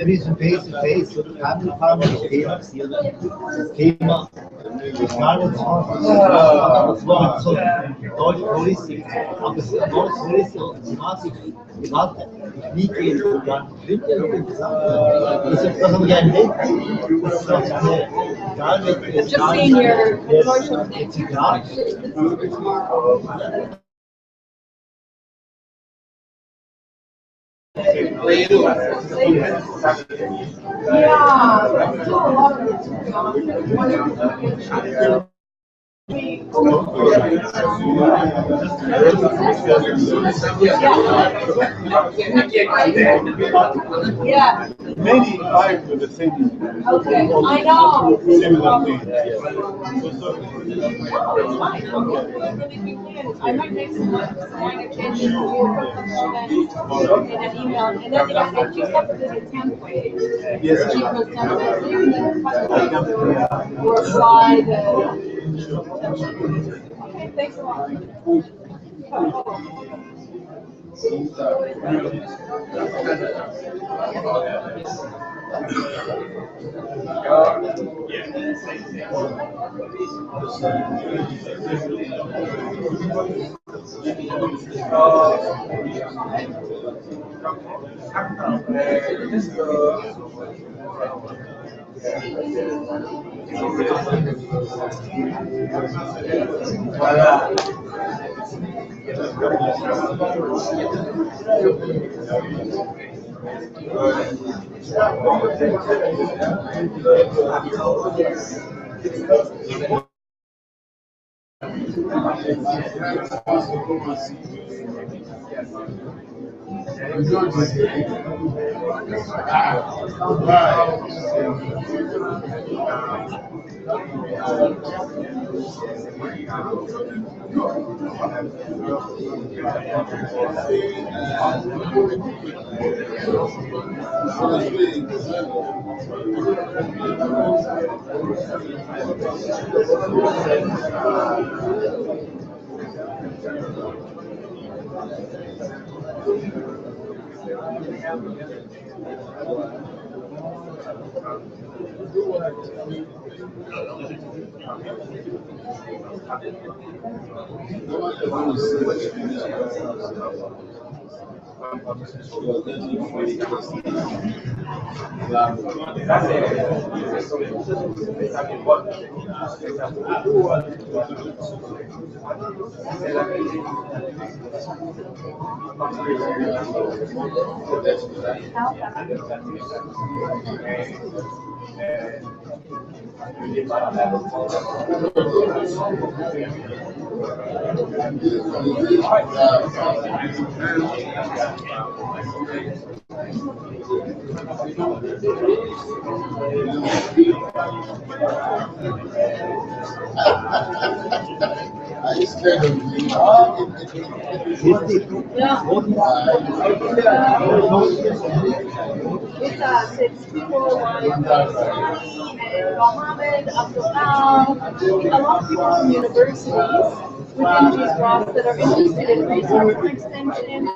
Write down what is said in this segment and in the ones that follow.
Diesen Face-to-Face oder angefangen, das Thema, das Thema gar nicht das war so deutsche Politik, aber es ist deutsche Politik und die Mathe, wie gehen und dann finde ich interessant. Das haben wir ja nicht, das ist gar nicht. Just seeing your social thing. Yeah. Many lives with the same. Okay. I know. Similar thing. I might make some changes in an email, and then I just have to do the template. Yes. Or apply the. Okay, thanks a lot. It's people like Sani and Mohammed, Abdullah, a lot of people from universities within GFRAS that are interested in research for extension,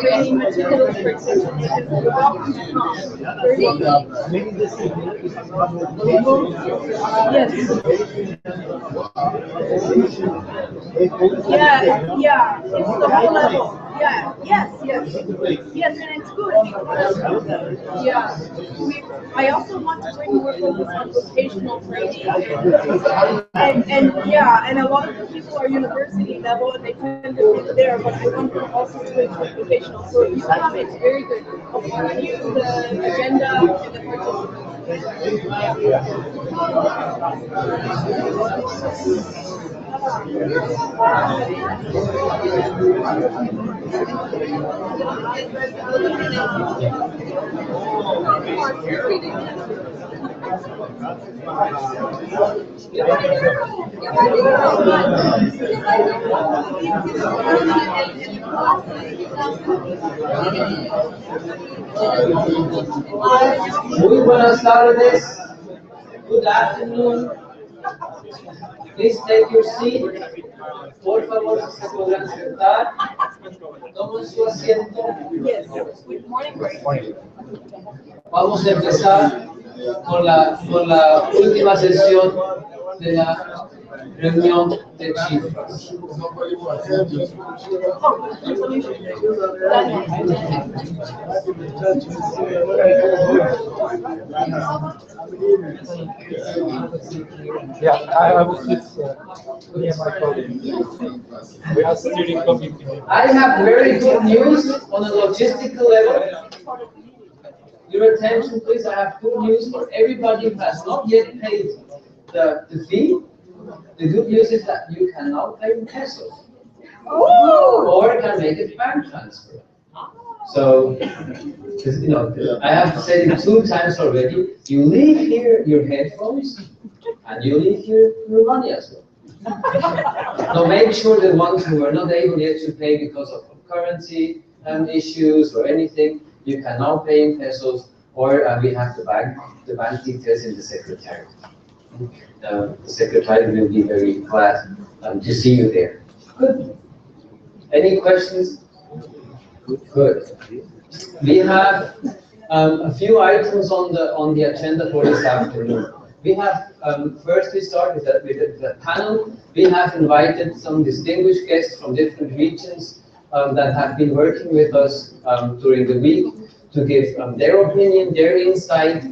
training materials for extension. You're welcome to come. Yes. Yeah, it's the whole level. Yeah, yes, yes. Yes, and it's good because, yeah, I also want to bring more focus on vocational training. And yeah, and a lot of the people are university level and they tend to sit there, but I want them also to include vocational. So if you have it, it's very good. I'll forward you the agenda and the Muy buenas tardes. Good afternoon. Please take your seat. Por favor, si se podrán sentar. Tomen su asiento. Vamos a empezar con la última sesión de la reunión de GFRAS. Yeah, I will sit near my colleague. We are steering committee. I have very good news on a logistical level. Your attention, please. I have good news for everybody who has not yet paid the fee. The good news is that you can now pay in pesos. Or can make a bank transfer. So, you know, I have to say it 2 times already. You leave here your headphones, and you leave here your money as well. So make sure the ones who are not able yet to pay because of currency issues or anything, you can now pay in pesos, or we have the bank details in the secretariat. The secretariat will be very glad to see you there. Good. Any questions? Good. We have a few items on the agenda for this afternoon. We have first we start with the panel. We have invited some distinguished guests from different regions that have been working with us during the week to give their opinion, their insight,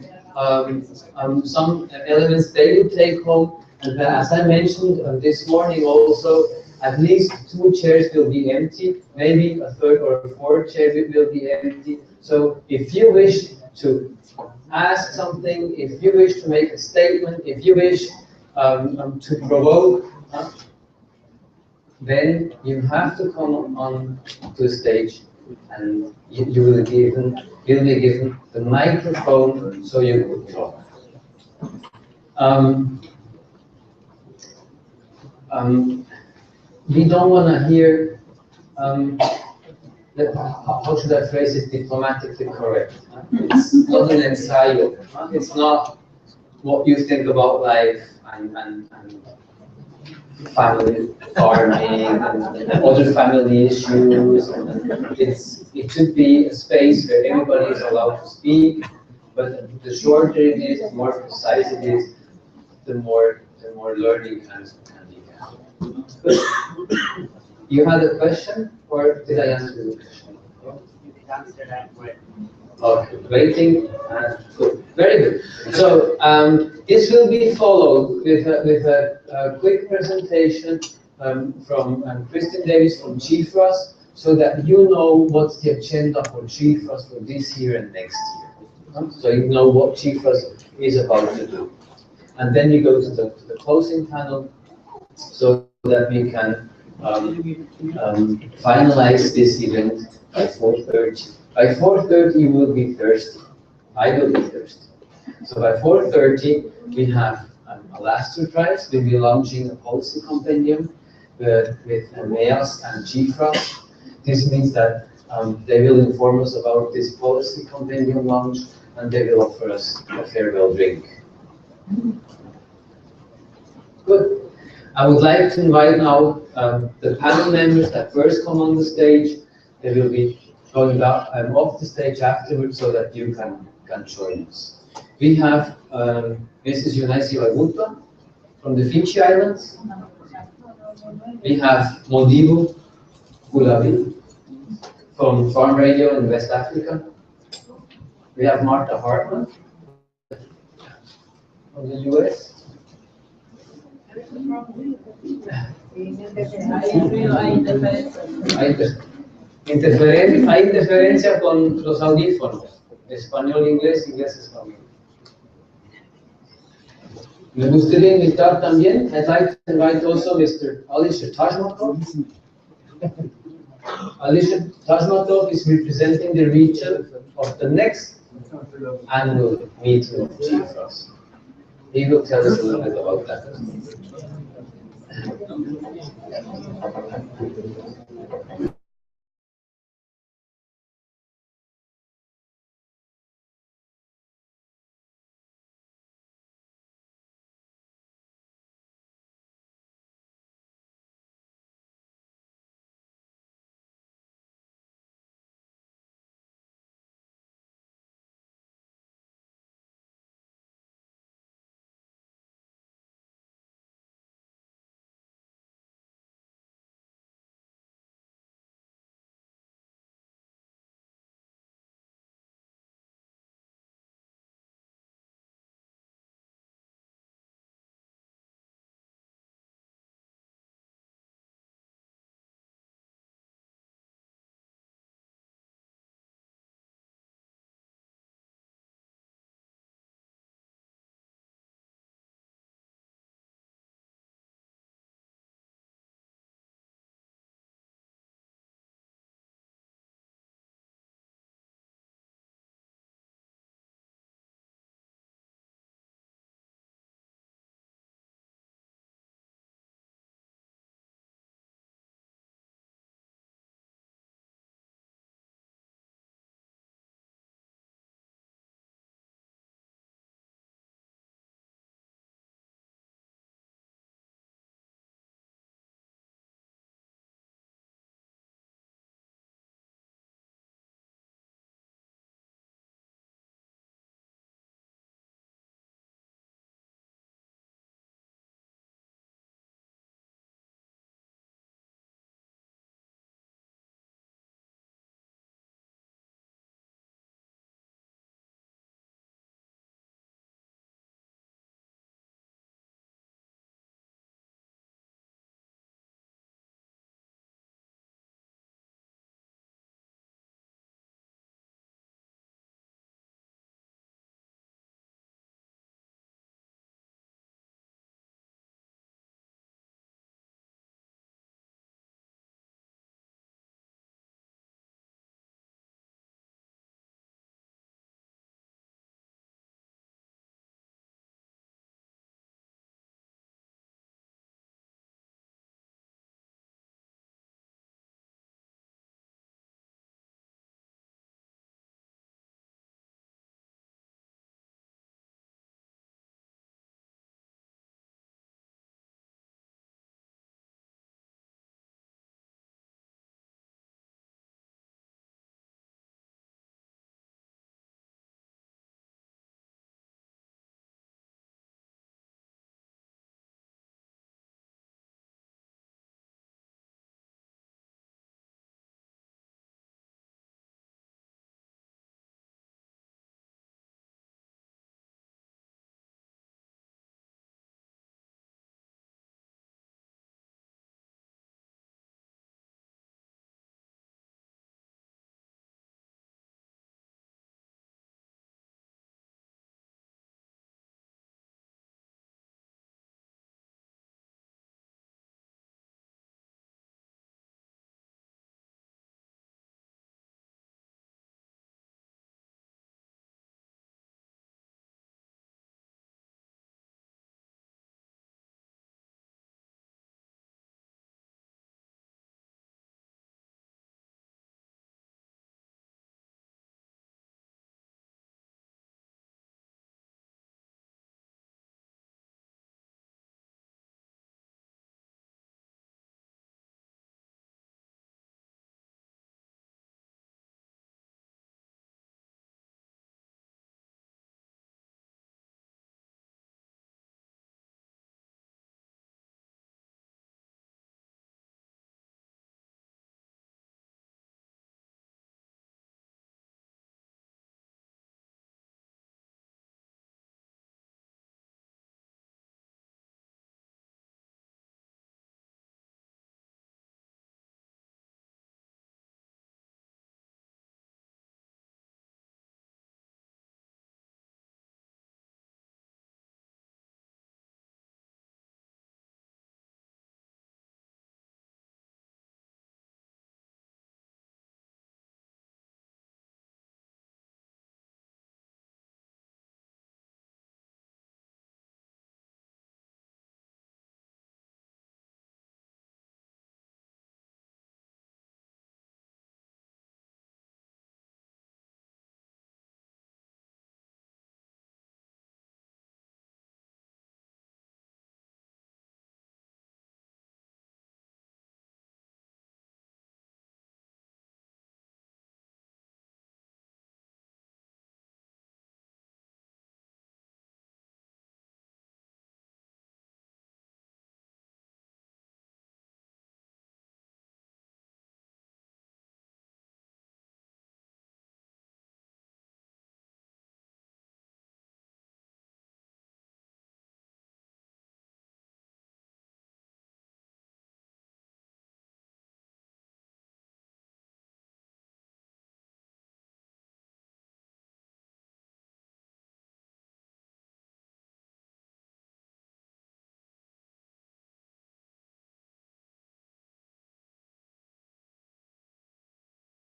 some elements they will take home. And as I mentioned this morning also, at least 2 chairs will be empty, maybe a 3rd or a 4th chair will be empty. So if you wish to ask something, if you wish to make a statement, if you wish to provoke, then you have to come on to the stage, and you will be given the microphone so you can talk. We don't want to hear, how should I phrase it diplomatically correct? It's not an ensayo. It's not what you think about life and family farming and other family issues. It should be a space where everybody is allowed to speak, but the shorter it is, the more precise it is, the more learning can be had. You had a question, or did I answer the question? You can answer that way. Okay, waiting. Good. Very good. So this will be followed with a quick presentation from Kristen Davis from GFRAS, so that you know what's the agenda for GFRAS for this year and next year. So you know what GFRAS is about to do. And then you go to the closing panel, so that we can finalize this event by 4:30. By 4:30 you will be thirsty. I will be thirsty. So by 4:30 we have a last surprise. We'll be launching a policy compendium with MEAS and GFRAS. This means that they will inform us about this policy compendium launch, and they will offer us a farewell drink. Good. I would like to invite now the panel members that first come on the stage. They will be going up off the stage afterwards, so that you can join us. We have Mrs. Yunaisi Wagunta from the Fiji Islands. We have Modibo Gulabi from Farm Radio in West Africa. We have Martha Hartman from the US. Hay interferencia con los audífonos, español, inglés, inglés, español. Me gustaría invitar también, I'd like to invite also Mr. Alisher Tajmakov. Alisher Tajmakov is representing the region of the next annual meeting of GFRAS. He will tell us a little bit about that.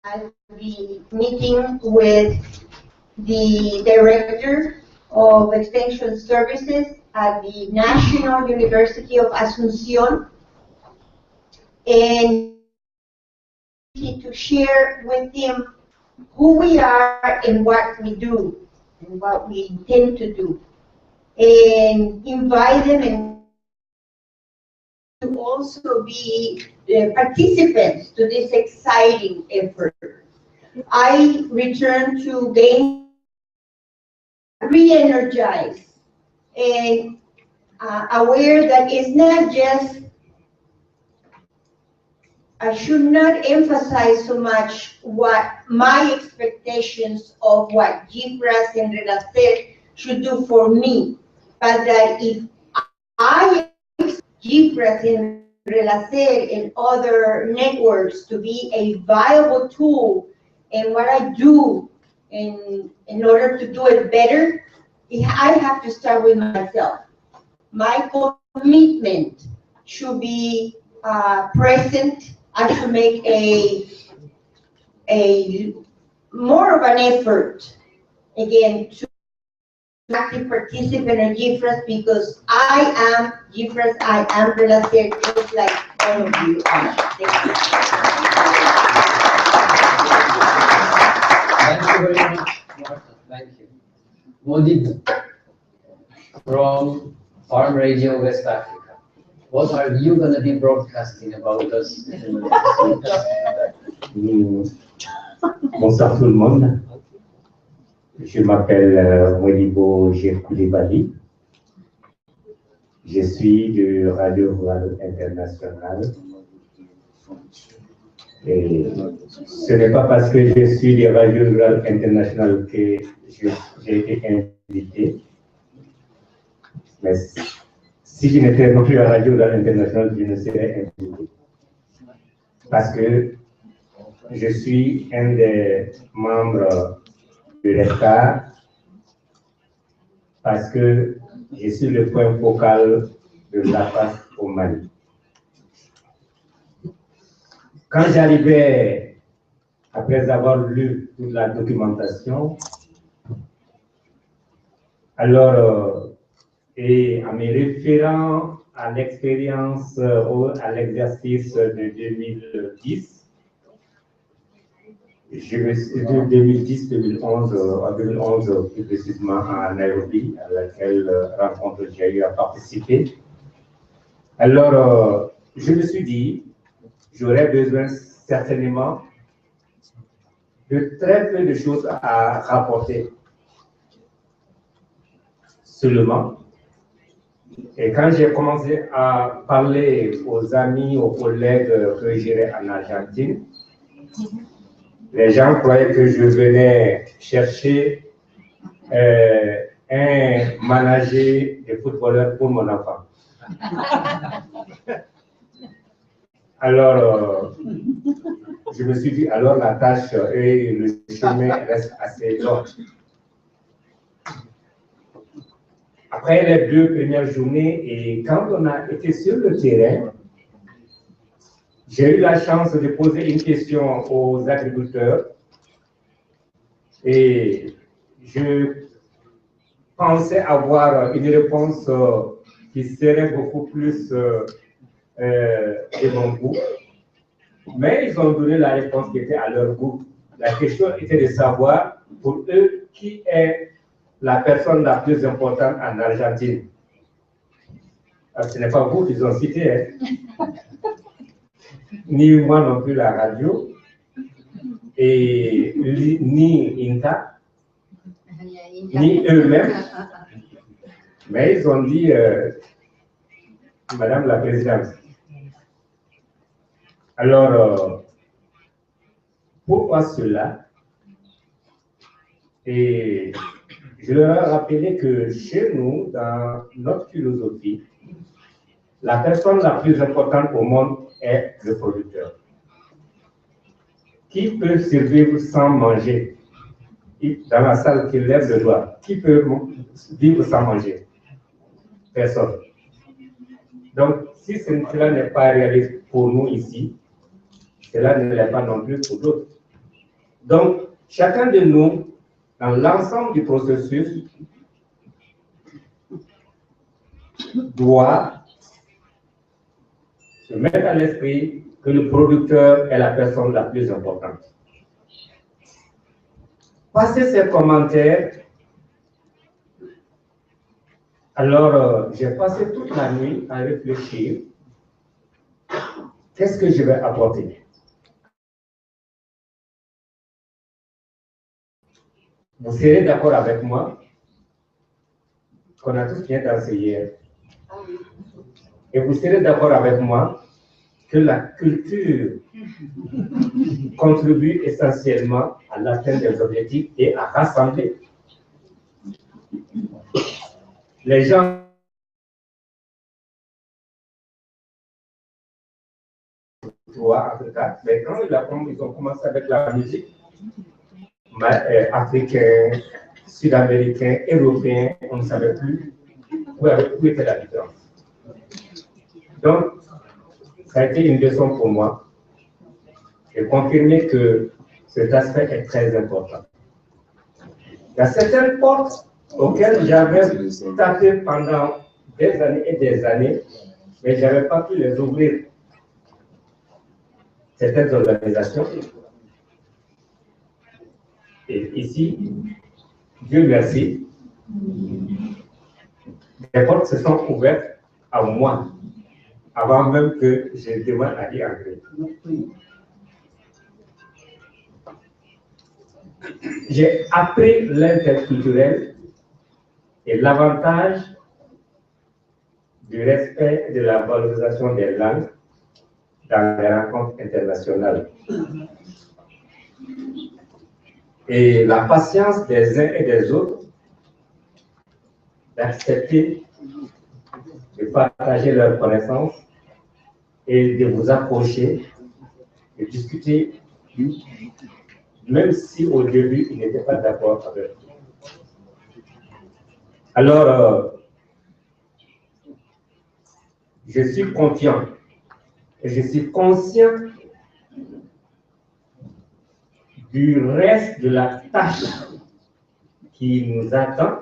at the meeting with the director of Extension Services at the National University of Asunción, and to share with him who we are and what we do and what we intend to do, and invite them and to also be participants to this exciting effort. I return to gain re-energized and aware that it's not just, I should not emphasize so much what my expectations of what GFRAS and Renacer should do for me, but that if I GFRAS and Renacer and other networks to be a viable tool in what I do in order to do it better, I have to start with myself. My commitment should be present. I should make a more of an effort, again, to active participant in GFRAS, because I am GFRAS, I am Renacer, just like all of you are. Thank you. Thank you very much, Martha. Thank you. Modibo from Farm Radio West Africa. What are you going to be broadcasting about us? Bonsoir tout le monde. Je m'appelle Modibo Girkoulibali. Je suis de Radio Rural International. Et ce n'est pas parce que je suis de Radio Rural International que j'ai été invité. Mais si je n'étais pas plus à Radio Rural International, je ne serais invité. Parce que je suis un des membres de l'État, parce que je suis le point focal de la face au Mali. Quand j'arrivais, après avoir lu toute la documentation, alors, et en me référant à l'expérience, à l'exercice de 2010, de 2010-2011, en 2011 plus précisément à Nairobi, à laquelle rencontre j'ai eu à participer. Alors, je me suis dit, j'aurais besoin certainement de très peu de choses à rapporter. Seulement, et quand j'ai commencé à parler aux amis, aux collègues que j'irais en Argentine, les gens croyaient que je venais chercher un manager de footballeur pour mon enfant. Alors, je me suis dit, alors la tâche et le chemin restent assez long. Après les 2 premières journées, et quand on a été sur le terrain, j'ai eu la chance de poser une question aux agriculteurs et je pensais avoir une réponse qui serait beaucoup plus de mon goût. Mais ils ont donné la réponse qui était à leur goût. La question était de savoir pour eux qui est la personne la plus importante en Argentine. Alors, ce n'est pas vous qu'ils ont cité, hein. Ni moi non plus la radio, et ni INTA, ni eux-mêmes. Mais ils ont dit, Madame la Présidente. Alors, pourquoi cela? Et je leur ai rappelé que chez nous, dans notre philosophie, la personne la plus importante au monde est le producteur. Qui peut survivre sans manger? Dans la salle qui lève le doigt, qui peut vivre sans manger? Personne. Donc, si cela n'est pas réaliste pour nous ici, cela ne l'est pas non plus pour d'autres. Donc, chacun de nous, dans l'ensemble du processus, doit se mettre à l'esprit que le producteur est la personne la plus importante. Passez ces commentaires. Alors, j'ai passé toute la nuit à réfléchir. Qu'est-ce que je vais apporter? Vous serez d'accord avec moi qu'on a tous bien dansé hier. Et vous serez d'accord avec moi que la culture contribue essentiellement à l'atteinte des objectifs et à rassembler. Les gens en tout cas, mais quand ils ont commencé avec la musique, africain, sud-américain, européen, on ne savait plus où était la différence. Donc, ça a été une leçon pour moi de confirmer que cet aspect est très important. Il y a certaines portes auxquelles j'avais tapé pendant des années et des années, mais je n'avais pas pu les ouvrir. Certaines organisations. Et ici, Dieu merci, les portes se sont ouvertes à moi, avant même que je demande à y entrer. J'ai appris l'interculturel et l'avantage du respect et de la valorisation des langues dans les rencontres internationales. Et la patience des uns et des autres d'accepter de partager leurs connaissances et de vous approcher, de discuter, même si au début, ils n'étaient pas d'accord avec vous. Alors, je suis confiant et je suis conscient du reste de la tâche qui nous attend.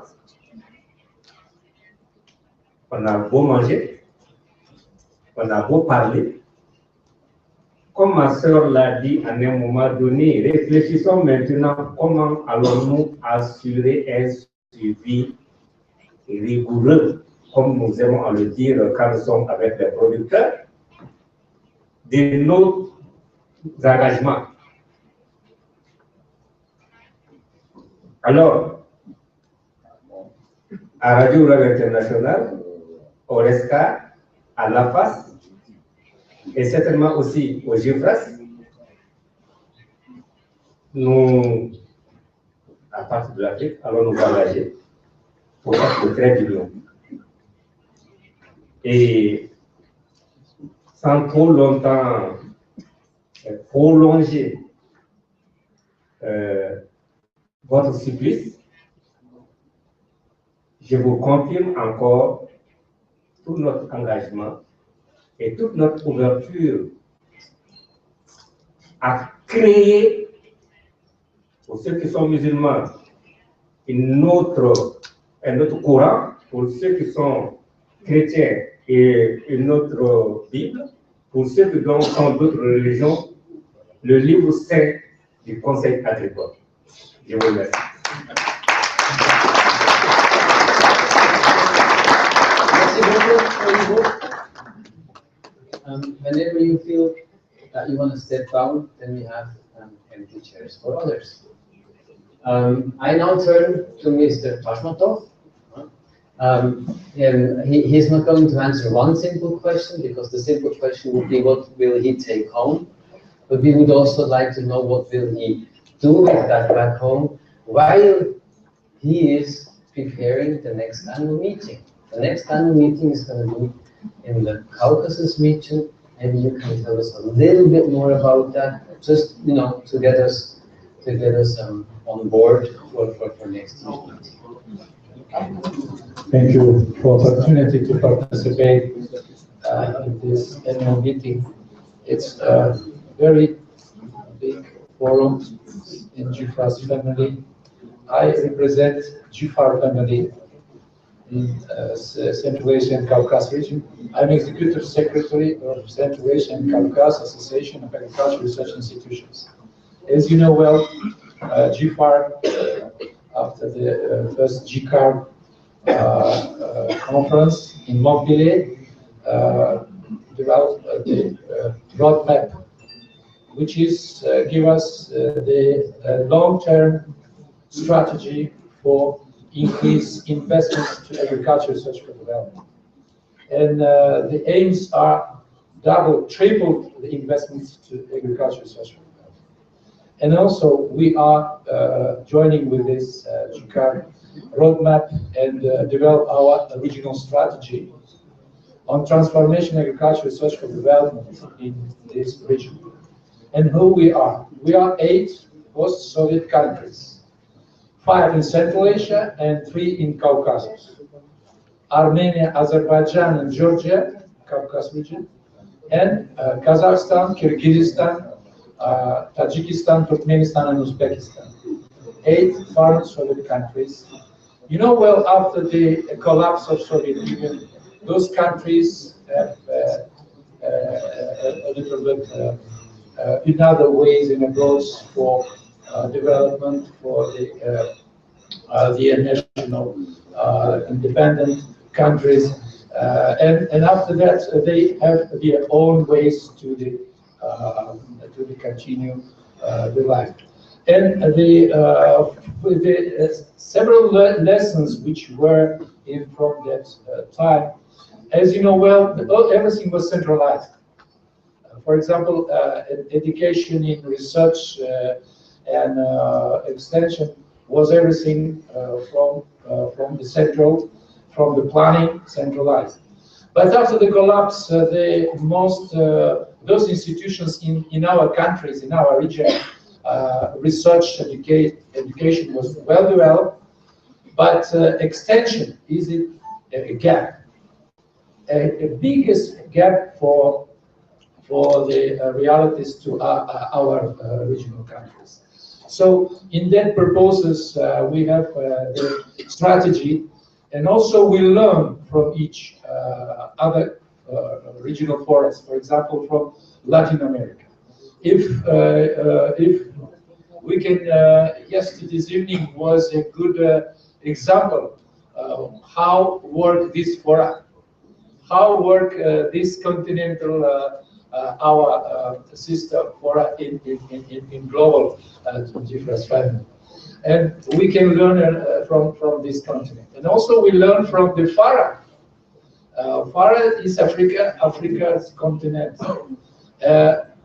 On a beau manger, on a beau parler. Comme ma sœur l'a dit à un moment donné, réfléchissons maintenant comment allons-nous assurer un suivi rigoureux, comme nous aimons à le dire quand nous sommes avec les producteurs, de nos engagements. Alors, à Radio Rural International, au RESCA, à l'AFAS, et certainement aussi au GFRAS, nous, à partir de l'Afrique, allons nous engager pour être de très bien. Et sans trop longtemps prolonger votre supplice, je vous confirme encore tout notre engagement et toute notre ouverture à créer, pour ceux qui sont musulmans, un autre courant, pour ceux qui sont chrétiens, et une autre Bible, pour ceux qui sont d'autres religions, le livre saint du Conseil agricole. Je vous remercie. Whenever you feel that you want to step down, then we have empty chairs for others. I now turn to Mr. Tashmatov. And he's not going to answer one simple question, because the simple question would be what will he take home, but we would also like to know what will he do with that back home while he is preparing the next annual meeting. The next annual meeting is going to be in the Caucasus region. Maybe you can tell us a little bit more about that, just to get us on board for next year's meeting. Thank you for the opportunity to participate in this annual meeting. It's a very big forum, in GFRAS family. I represent GFAR family in Central Asia and Caucasus region. I'm Executive Secretary of Central Asia and Caucasus Association of Agricultural Research Institutions. As you know well, GFAR, after the first GCAR conference in Montpellier, developed the roadmap, which is give us the long-term strategy for increased investments to agriculture research for development. And the aims are double, triple the investments to agriculture research for development. And also we are joining with this GCAR roadmap and develop our regional strategy on transformation agriculture research for development in this region. And who we are? We are 8 post-Soviet countries, 5 in Central Asia and 3 in Caucasus. Armenia, Azerbaijan and Georgia, Caucasus region, and Kazakhstan, Kyrgyzstan, Tajikistan, Turkmenistan and Uzbekistan. 8 foreign Soviet countries. You know well, after the collapse of Soviet Union, those countries have a little bit in other ways in approach for development, for the national independent countries, and after that they have their own ways to the continue the life. And the several lessons which were in from that time, as you know well, everything was centralized. For example, education in research and extension was everything from the central, from the planning, centralized. But after the collapse, those institutions in our countries, in our region, research education was well developed, but extension is a gap, a biggest gap for the realities to our regional countries. So in that purposes, we have the strategy, and also we learn from each other regional forests, for example, from Latin America. If we can, yesterday's evening was a good example of how work this fora, how work this continental our sister fora in global GFRAS family. And we can learn from this continent. And also we learn from the FARA. FARA is Africa's continent.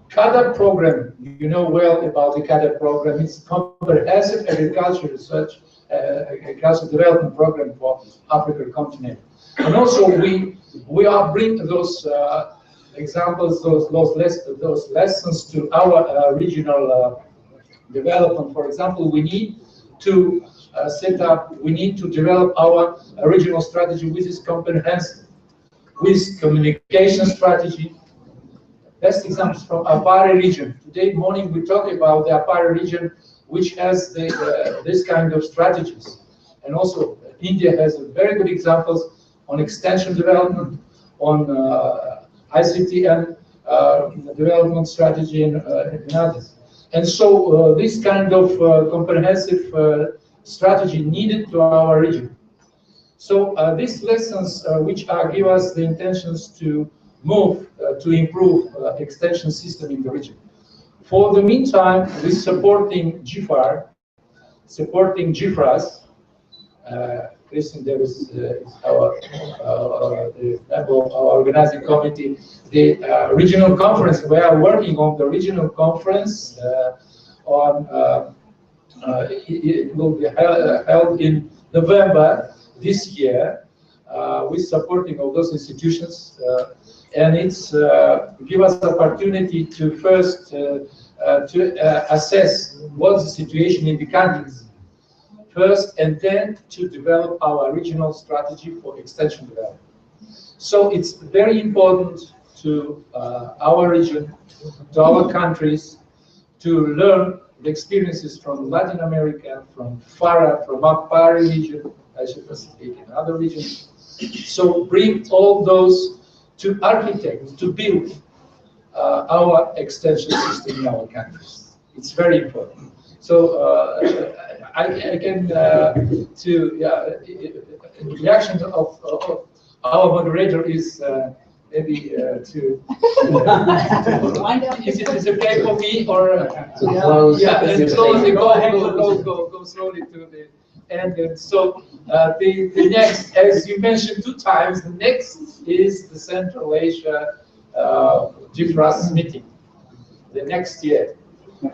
CADA program, you know well about the CADA program. It's comprehensive agriculture research, agricultural development program for African continent. And also we are bringing those examples, those lessons to our regional development. For example, we need to we need to develop our regional strategy, which is comprehensive, with communication strategy. Best examples from Apari region. Today morning we talked about the Apari region, which has this kind of strategies. And also India has very good examples on extension development, on ICT and development strategy and others. And so this kind of comprehensive strategy needed to our region. So these lessons which give us the intentions to move to improve extension system in the region. For the meantime, we're supporting GFAR, supporting GFRAS. Christian Davis is our member of our organizing committee. The regional conference, we are working on the regional conference it will be held in November this year. We're supporting all those institutions, and it's give us the opportunity to first assess what's the situation in the countries first, and then to develop our regional strategy for extension development. So it's very important to our region, to our countries, to learn the experiences from Latin America, from FARA, from APARI region, Asia Pacific and other regions. So bring all those to architect, to build our extension system in our countries. It's very important. So I can, in reaction of our moderator is maybe to is it okay for me or and slowly go slowly to the end. And so the next, as you mentioned 2 times, the next is the Central Asia GFRAS meeting the next year.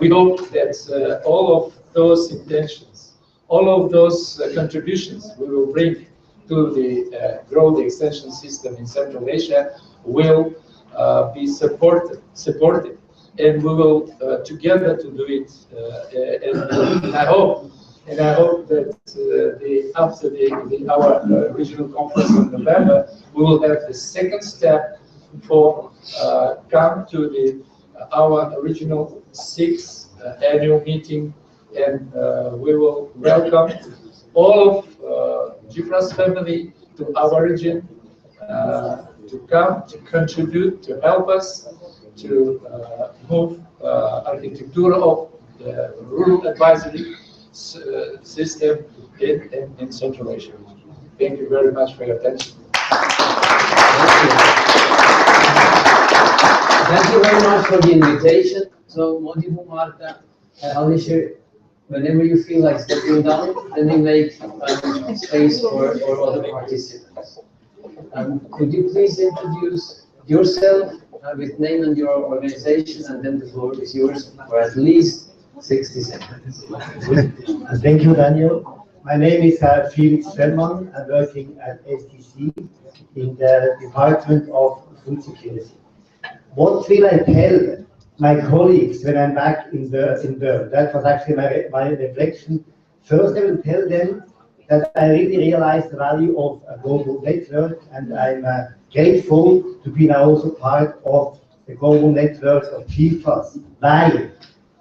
We hope that all of those intentions, all of those contributions we will bring to the grow the extension system in Central Asia will be supported, and we will together to do it. And I hope that after our regional conference in November, we will have the second step for come to our regional 6th annual meeting, and we will welcome all of GFRAS family to our region to come, to contribute, to help us to move architecture of the rural advisory system in Central Asia. Thank you very much for your attention. Thank you very much for the invitation. So, Modibo, Marta, Alicia, whenever you feel like stepping down, then we make space for other participants. Could you please introduce yourself with name and your organization, and then the floor is yours for at least 60 seconds. Thank you, Daniel. My name is Felix Fellmann. I'm working at STC in the Department of Food Security. What will I tell my colleagues when I'm back in Bern? That was actually my reflection. First, I will tell them that I really realize the value of a global network, and I'm grateful to be now also part of the global network of GFRAS. Why?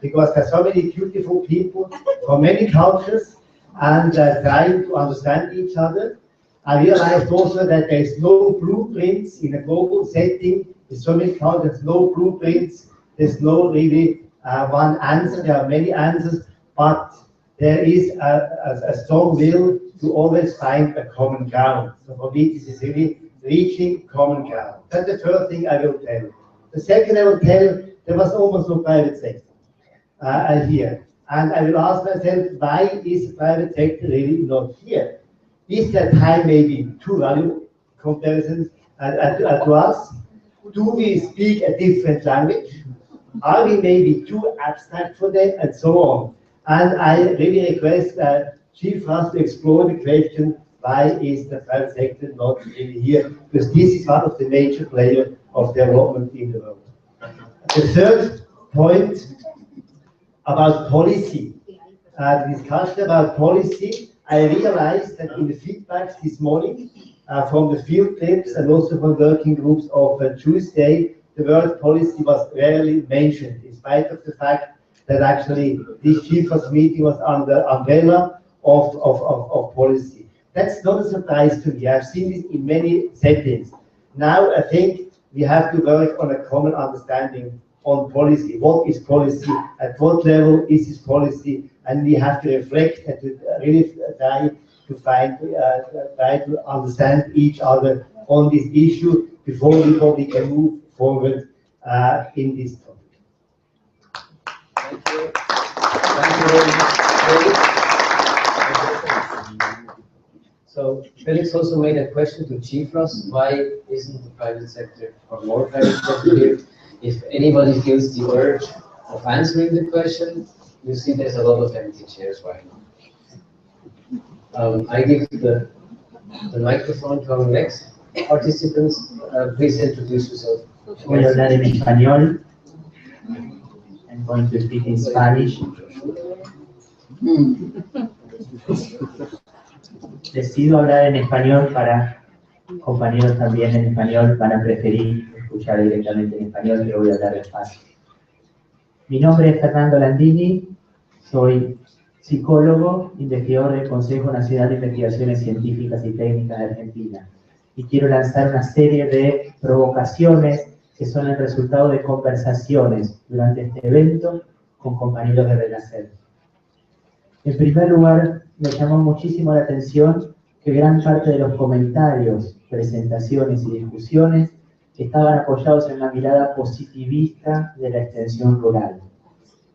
Because there are so many beautiful people from many cultures and trying to understand each other. I realized also that there is no blueprints in a global setting. There's so many cultures, no blueprints. There's no really one answer. There are many answers, but there is a strong will to always find a common ground. So for me, this is really reaching common ground. That's the first thing I will tell. The second I will tell, there was almost no private sector here. And I will ask myself, why is the private sector really not here? Is there time maybe to value comparisons to us? Do we speak a different language? Are we maybe too abstract for them, and so on? And I really request GFRAS to explore the question, why is the private sector not really here? Because this is one of the major players of development in the world. The third point about policy. The discussion about policy, I realized that in the feedbacks this morning from the field trips and also from working groups of Tuesday, the word policy was rarely mentioned, in spite of the fact that actually this GFRAS meeting was under umbrella of policy. That's not a surprise to me. I've seen this in many settings. Now I think we have to work on a common understanding on policy. What is policy? At what level is this policy? And we have to reflect and to really try to find, try to understand each other on this issue before we can move forward in this topic. Thank you. Thank you very much, Felix. So Felix also made a question to GFRAS: why isn't the private sector or more private sector here? If anybody feels the urge of answering the question, you see there's a lot of empty chairs right now. I give the microphone to our next participants. Please introduce yourself. Voy a hablar en español. I'm going to speak in Spanish. Decido hablar en español para compañeros también en español, van a preferir escuchar directamente en español, pero voy a hablar despacio. Mi nombre es Fernando Landini, Soy psicólogo, investigador del Consejo Nacional de Investigaciones Científicas y Técnicas de Argentina. Y quiero lanzar una serie de provocaciones que son el resultado de conversaciones durante este evento con compañeros de Renacer. En primer lugar, me llamó muchísimo la atención que gran parte de los comentarios, presentaciones y discusiones estaban apoyados en una mirada positivista de la extensión rural.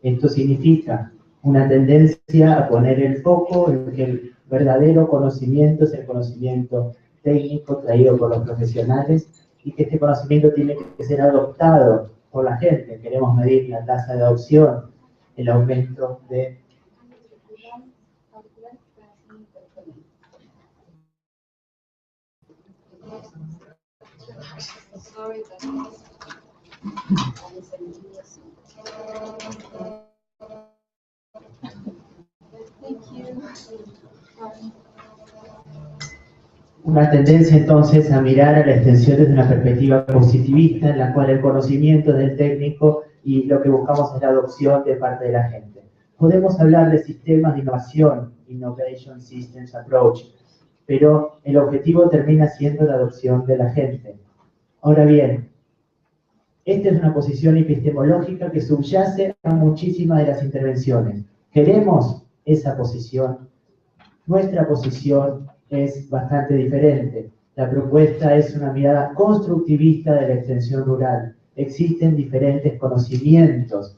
Esto significa una tendencia a poner el foco en que el verdadero conocimiento es el conocimiento técnico traído por los profesionales y que este conocimiento tiene que ser adoptado por la gente. Queremos medir la tasa de adopción, el aumento de una tendencia entonces a mirar a la extensión desde una perspectiva positivista en la cual el conocimiento es del técnico y lo que buscamos es la adopción de parte de la gente. Podemos hablar de sistemas de innovación, Innovation Systems Approach, pero el objetivo termina siendo la adopción de la gente. Ahora bien, esta es una posición epistemológica que subyace a muchísimas de las intervenciones. ¿Queremos esa posición? Nuestra posición es bastante diferente. La propuesta es una mirada constructivista de la extensión rural. Existen diferentes conocimientos.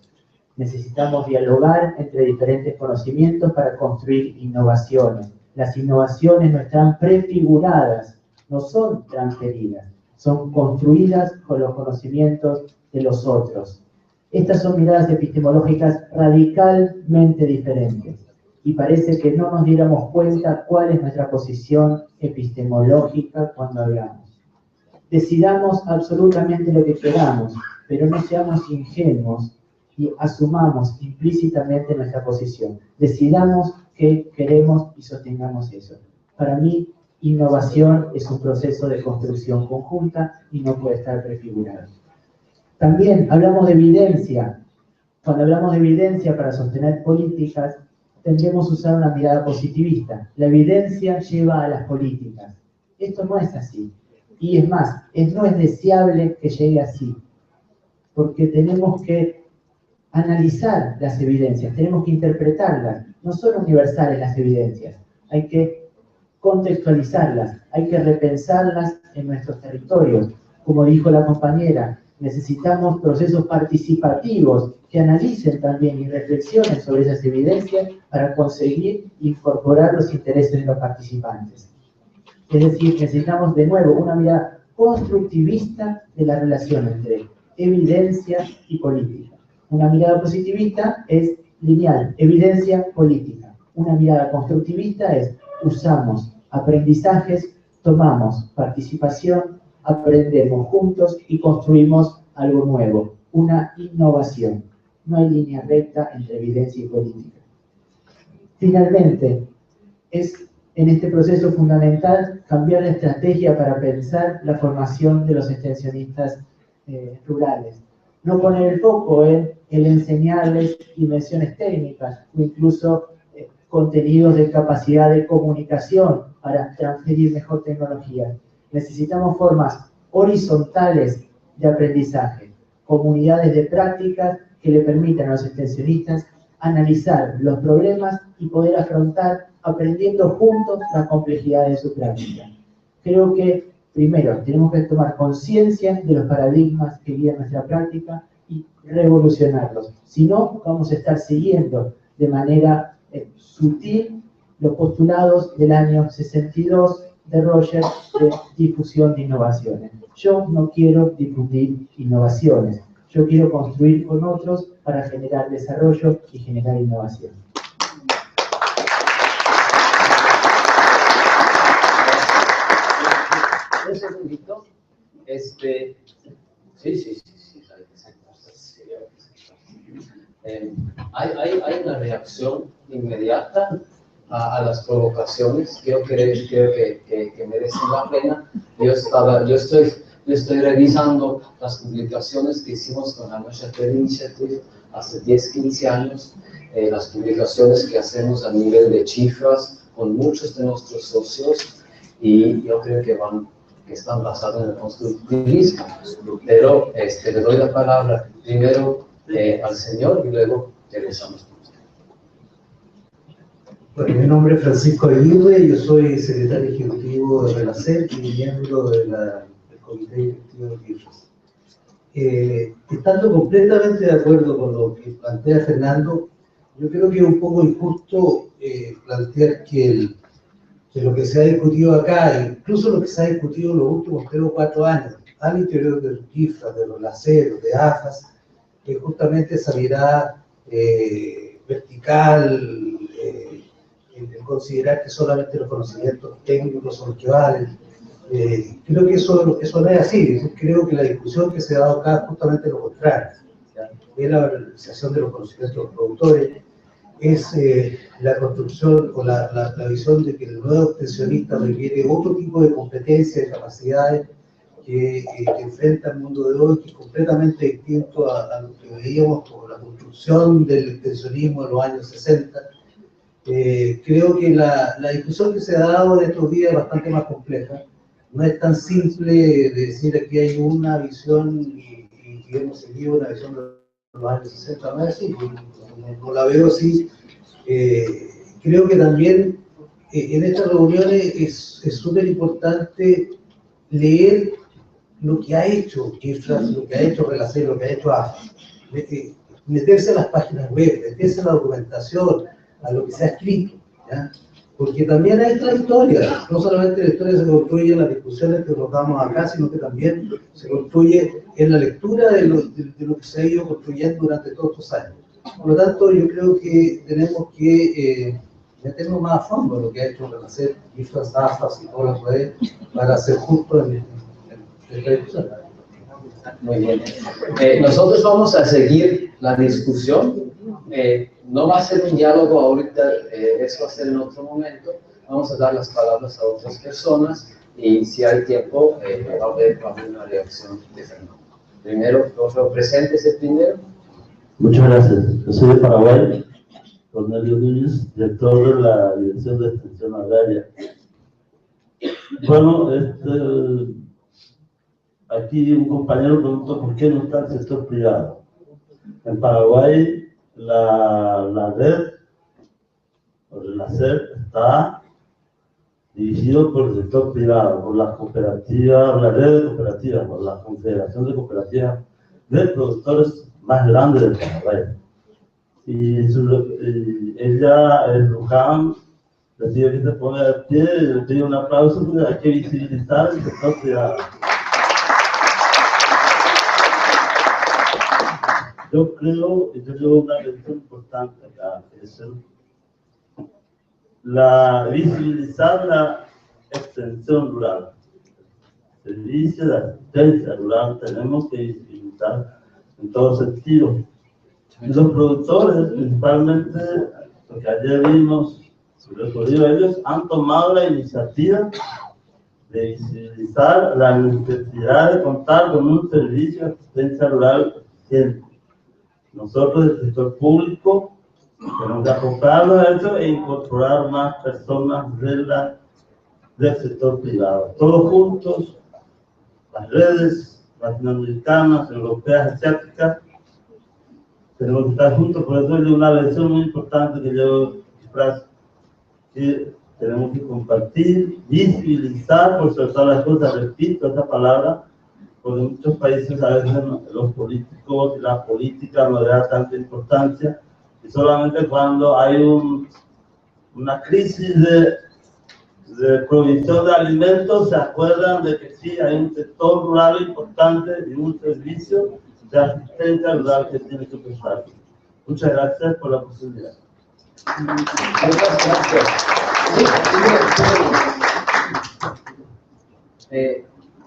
Necesitamos dialogar entre diferentes conocimientos para construir innovaciones. Las innovaciones no están prefiguradas, no son transferidas, son construidas con los conocimientos de los otros. Estas son miradas epistemológicas radicalmente diferentes. Y parece que no nos diéramos cuenta cuál es nuestra posición epistemológica cuando hablamos. Decidamos absolutamente lo que queramos, pero no seamos ingenuos y asumamos implícitamente nuestra posición. Decidamos qué queremos y sostengamos eso. Para mí, innovación es un proceso de construcción conjunta y no puede estar prefigurado. También hablamos de evidencia. Cuando hablamos de evidencia para sostener políticas, tendremos que usar una mirada positivista. La evidencia lleva a las políticas. Esto no es así. Y es más, no es deseable que llegue así. Porque tenemos que analizar las evidencias, tenemos que interpretarlas. No son universales las evidencias. Hay que contextualizarlas, hay que repensarlas en nuestros territorios. Como dijo la compañera, necesitamos procesos participativos que analicen también y reflexionen sobre esas evidencias para conseguir incorporar los intereses de los participantes. Es decir, necesitamos de nuevo una mirada constructivista de la relación entre evidencia y política. Una mirada positivista es lineal, evidencia, política. Una mirada constructivista es usamos aprendizajes, tomamos participación, aprendemos juntos y construimos algo nuevo, una innovación. No hay línea recta entre evidencia y política. Finalmente, es en este proceso fundamental cambiar la estrategia para pensar la formación de los extensionistas rurales. No poner el foco en el enseñarles dimensiones técnicas o incluso contenidos de capacidad de comunicación para transferir mejor tecnología. Necesitamos formas horizontales de aprendizaje, comunidades de prácticas que le permitan a los extensionistas analizar los problemas y poder afrontar aprendiendo juntos la complejidad de su práctica. Creo que, primero, tenemos que tomar conciencia de los paradigmas que guían nuestra práctica y revolucionarlos. Si no, vamos a estar siguiendo de manera sutil los postulados del año 62 de Roger de difusión de innovaciones. Yo no quiero difundir innovaciones, yo quiero construir con otros para generar desarrollo y generar innovación. Un segundito. Sí. Hay una reacción inmediata a las provocaciones. Creo que merecen la pena. Yo estoy revisando las publicaciones que hicimos con la National Initiative hace 10, 15 años, las publicaciones que hacemos a nivel de GFRAS con muchos de nuestros socios, y yo creo que están basados en el constructivismo. Pero le doy la palabra primero al señor y luego regresamos con usted. Bueno, mi nombre es Francisco Aguirre, yo soy secretario ejecutivo de RELACER y miembro del comité directivo de GFRAS. Estando completamente de acuerdo con lo que plantea Fernando, yo creo que es un poco injusto plantear que lo que se ha discutido acá, incluso lo que se ha discutido en los últimos 3 o 4 años, al interior del GFRAS, de los LACER, de AFAS, que justamente esa mirada vertical, el considerar que solamente los conocimientos técnicos son los que valen. Creo que eso no es así. Creo que la discusión que se ha dado acá es justamente lo contrario. Es la valorización de los conocimientos de los productores, es la construcción o la visión de que el nuevo extensionista requiere otro tipo de competencias, de capacidades que enfrenta el mundo de hoy, que es completamente distinto a lo que veíamos como la construcción del extensionismo en los años 60. Creo que la discusión que se ha dado en estos días es bastante más compleja. No es tan simple de decir aquí hay una visión y hemos seguido una visión de los años 60, no es así, no la veo así. Creo que también en estas reuniones es súper importante leer lo que ha hecho GFRAS, lo que ha hecho RELACER, lo que ha hecho AFAS, meterse a las páginas web, meterse a la documentación, a lo que se ha escrito, ¿ya? Porque también hay otra historia, no solamente la historia se construye en las discusiones que nos damos acá, sino que también se construye en la lectura de lo que se ha ido construyendo durante todos estos años. Por lo tanto, yo creo que tenemos que meternos más a fondo en lo que ha hecho RELACER, GFRAS, AFAS y todas las redes para ser justos en esta discusión. Muy bien. Nosotros vamos a seguir la discusión. No va a ser un diálogo ahorita, eso va a ser en otro momento. Vamos a dar las palabras a otras personas y si hay tiempo va a haber una reacción de Fernando. Primero, por favor, preséntese primero. Muchas gracias. Yo soy de Paraguay, Cornelio Núñez, director de la Dirección de Extensión Agraria. Bueno, aquí un compañero preguntó por qué no está el sector privado. En Paraguay, la red, o la SER, está dirigido por el sector privado, por las cooperativas, la red de cooperativas, por la Confederación de Cooperativas de Productores más grande del Paraguay. Y ella, el Luján, le pide que se ponga de pie y le pide un aplauso porque hay que visibilizar el sector privado. Yo creo que yo llevo una lección importante acá, es visibilizar la extensión rural. Servicio de asistencia rural tenemos que visibilizar en todo sentido. Los productores, principalmente, porque ayer vimos su recorrido, ellos han tomado la iniciativa de visibilizar la necesidad de contar con un servicio de asistencia rural eficiente. Nosotros, el sector público, tenemos que acoplarnos a eso e incorporar más personas del sector privado. Todos juntos, las redes latinoamericanas, europeas, asiáticas, tenemos que estar juntos. Por eso es una lección muy importante que yo expreso, que tenemos que compartir, visibilizar, por sobre todas las cosas, repito esta palabra, porque en muchos países a veces los políticos y la política no le da tanta importancia, y solamente cuando hay una crisis de provisión de alimentos se acuerdan de que sí hay un sector rural importante y un servicio de asistencia rural que tiene que prestar. Muchas gracias por la posibilidad. Muchas gracias.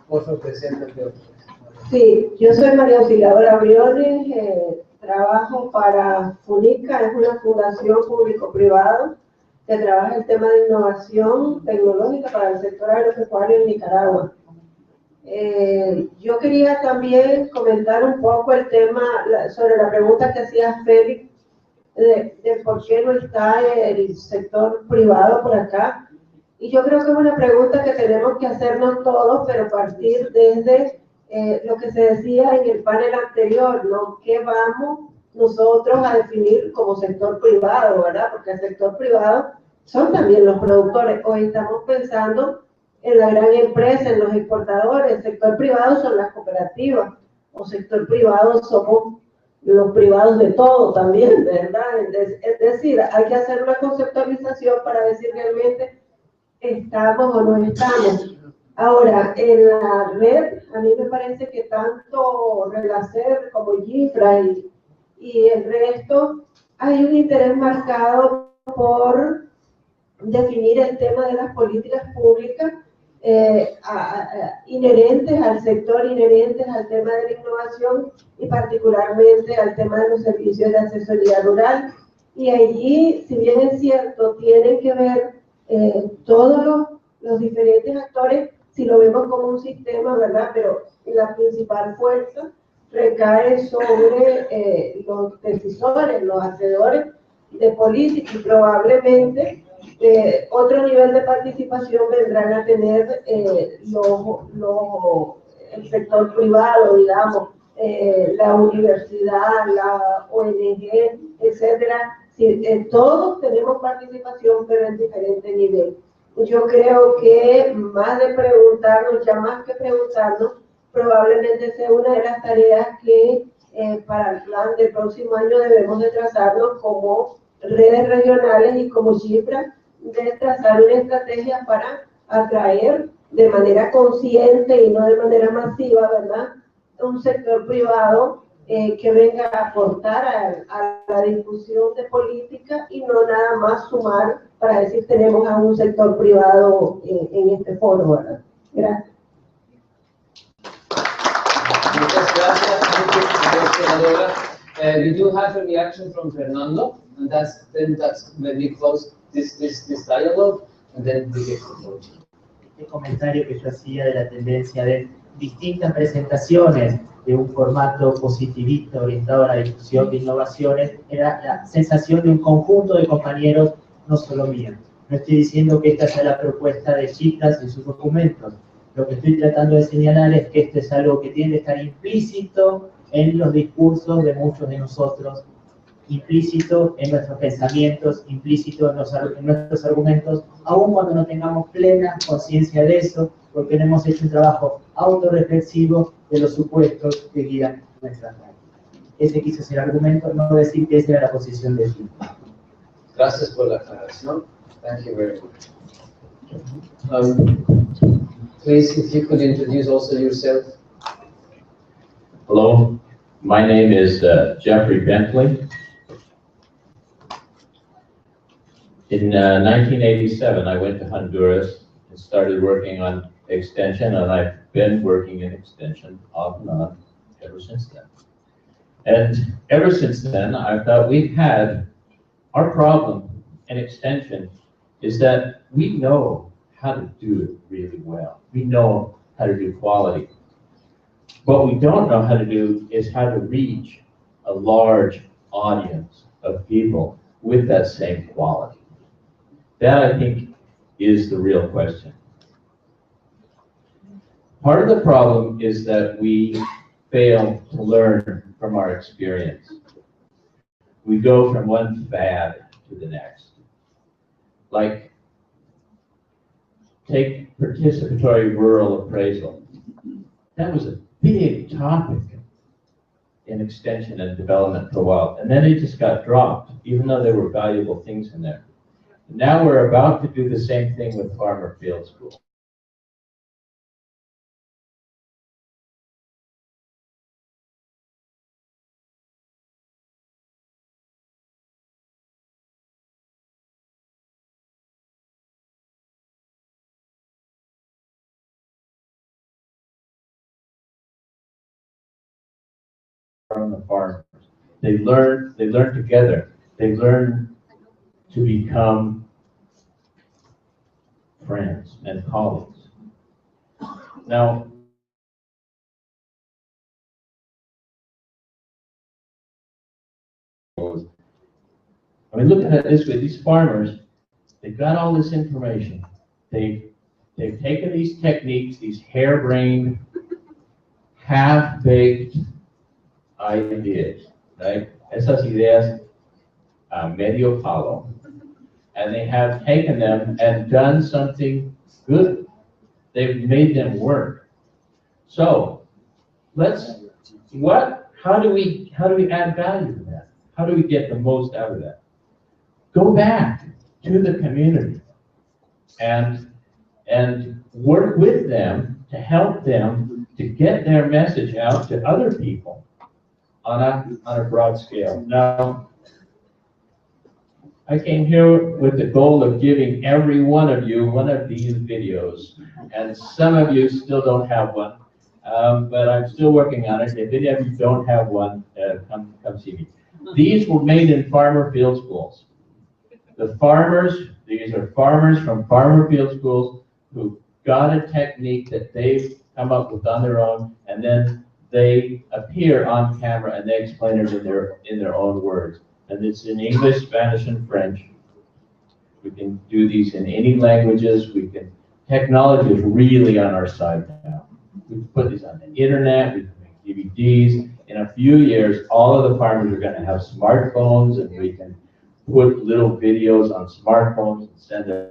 Por favor, preséntate. Sí, yo soy María Auxiliadora Briones, trabajo para FUNICA, es una fundación público-privada que trabaja el tema de innovación tecnológica para el sector agropecuario en Nicaragua. Yo quería también comentar un poco el tema sobre la pregunta que hacía Félix de por qué no está el sector privado por acá. Y yo creo que es una pregunta que tenemos que hacernos todos, pero partir desde lo que se decía en el panel anterior, ¿no? ¿Qué vamos nosotros a definir como sector privado, verdad? Porque el sector privado son también los productores. Hoy estamos pensando en la gran empresa, en los exportadores. El sector privado son las cooperativas, o sector privado somos los privados de todo también, ¿verdad? Es decir, hay que hacer una conceptualización para decir realmente estamos o no estamos. Ahora, en la red, a mí me parece que tanto Relacer como GFRAS y el resto, hay un interés marcado por definir el tema de las políticas públicas inherentes al sector, inherentes al tema de la innovación y particularmente al tema de los servicios de asesoría rural. Y allí, si bien es cierto, tienen que ver todos los diferentes actores, si lo vemos como un sistema, ¿verdad? Pero la principal fuerza recae sobre los decisores, los hacedores de política y probablemente otro nivel de participación vendrán a tener el sector privado, digamos, la universidad, la ONG, etcétera. Sí, todos tenemos participación, pero en diferente nivel. Yo creo que más de preguntarnos, ya más que preguntarnos, probablemente sea una de las tareas que para el plan del próximo año debemos de trazarnos como redes regionales y como cifras de trazar una estrategia para atraer de manera consciente y no de manera masiva, ¿verdad?, un sector privado que venga a aportar a la discusión de política y no nada más sumar para decir tenemos a un sector privado en este foro, ¿verdad? Gracias. Muchas gracias, senadora. We do have a reaction from Fernando, and that's when we close this dialogue, and then we get to vote. Este comentario que yo hacía de la tendencia de distintas presentaciones de un formato positivista orientado a la discusión de innovaciones era la sensación de un conjunto de compañeros, no solo mío. No estoy diciendo que esta sea la propuesta de GFRAS en sus documentos. Lo que estoy tratando de señalar es que esto es algo que tiene que estar implícito en los discursos de muchos de nosotros, implícito en nuestros pensamientos, implícito en nuestros argumentos, aun cuando no tengamos plena conciencia de eso, porque no hemos hecho un trabajo autorreflexivo de los supuestos que guían nuestras prácticas. Ese quiso ser el argumento, no decir que esa era la posición de Jim. Gracias por la aclaración. Thank you very much. Please, if you could introduce also yourself. Hello, my name is Jeffrey Bentley. In 1987, I went to Honduras and started working on extension, and I've been working in extension off and on ever since then. And ever since then, I thought we've had our problem in extension is that we know how to do it really well. We know how to do quality. What we don't know how to do is how to reach a large audience of people with that same quality. That, I think, is the real question. Part of the problem is that we fail to learn from our experience. We go from one fad to the next. Like, take participatory rural appraisal. That was a big topic in extension and development for a while, and then it just got dropped, even though there were valuable things in there. Now we're about to do the same thing with Farmer Field School. From the farmers, they learn together. They learn to become friends and colleagues. Now, I mean, look at it this way, these farmers, they've got all this information. They've taken these techniques, these harebrained, half-baked ideas, right? Esas ideas medio palo. And they have taken them and done something good. They've made them work. So how do we add value to that? How do we get the most out of that? Go back to the community and work with them to help them to get their message out to other people on a broad scale. Now, I came here with the goal of giving every one of you one of these videos, and some of you still don't have one, but I'm still working on it. If any of you don't have one, come see me. These were made in farmer field schools. These are farmers from farmer field schools who got a technique that they've come up with on their own, and then they appear on camera and they explain it in their own words. And it's in English, Spanish, and French. We can do these in any languages. Technology is really on our side now. We can put these on the internet, we can make DVDs. In a few years, all of the farmers are going to have smartphones, and we can put little videos on smartphones and send them.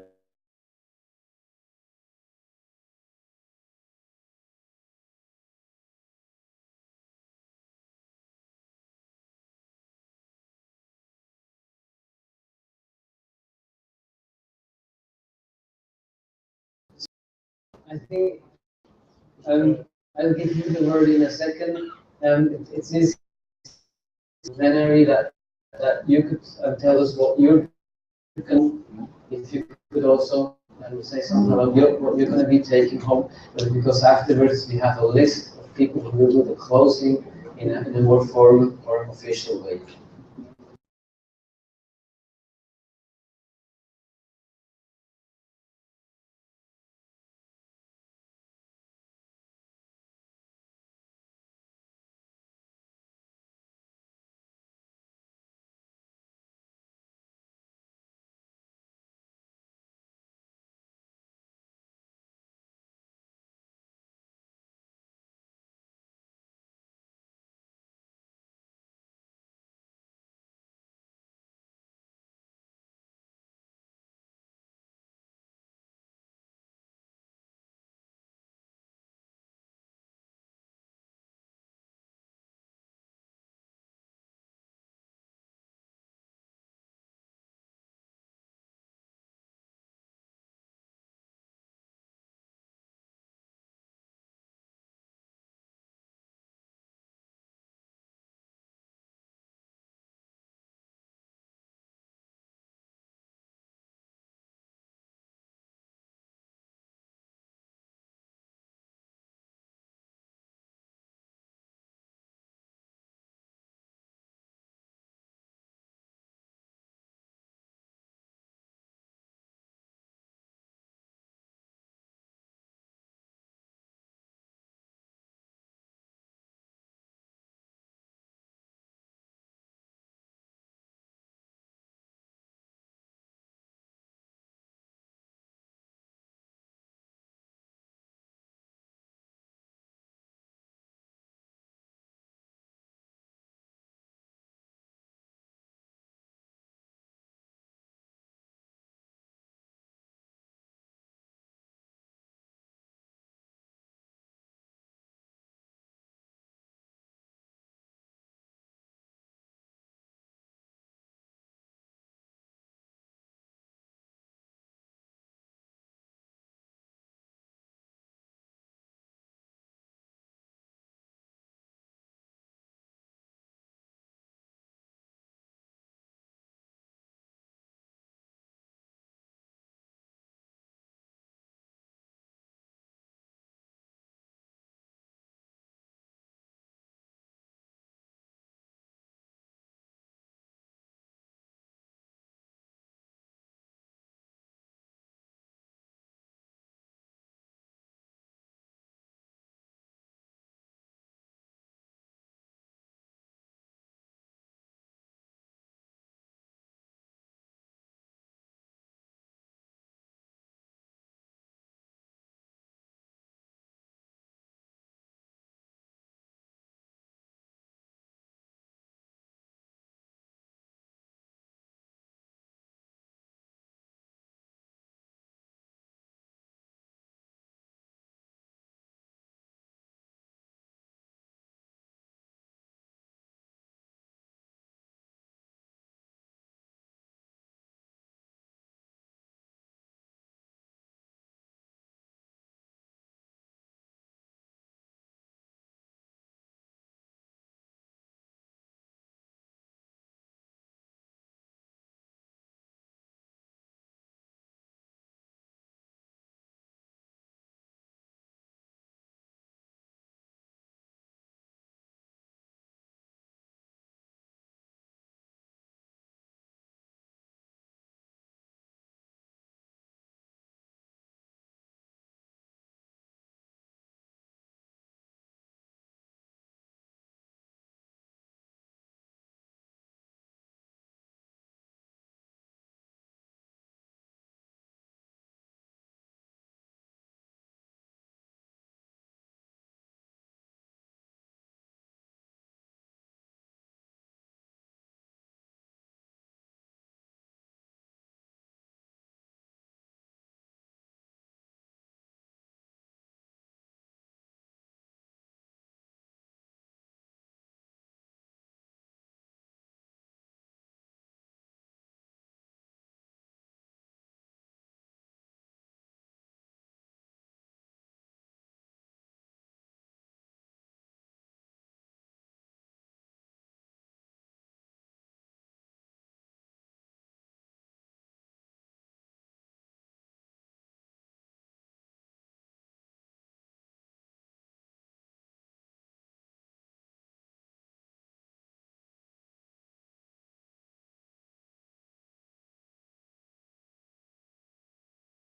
I think I'll give you the word in a second. It's this plenary that you could tell us what you're going. If you could also say something about what you're going to be taking home, because afterwards we have a list of people who will do the closing in a more formal or official way.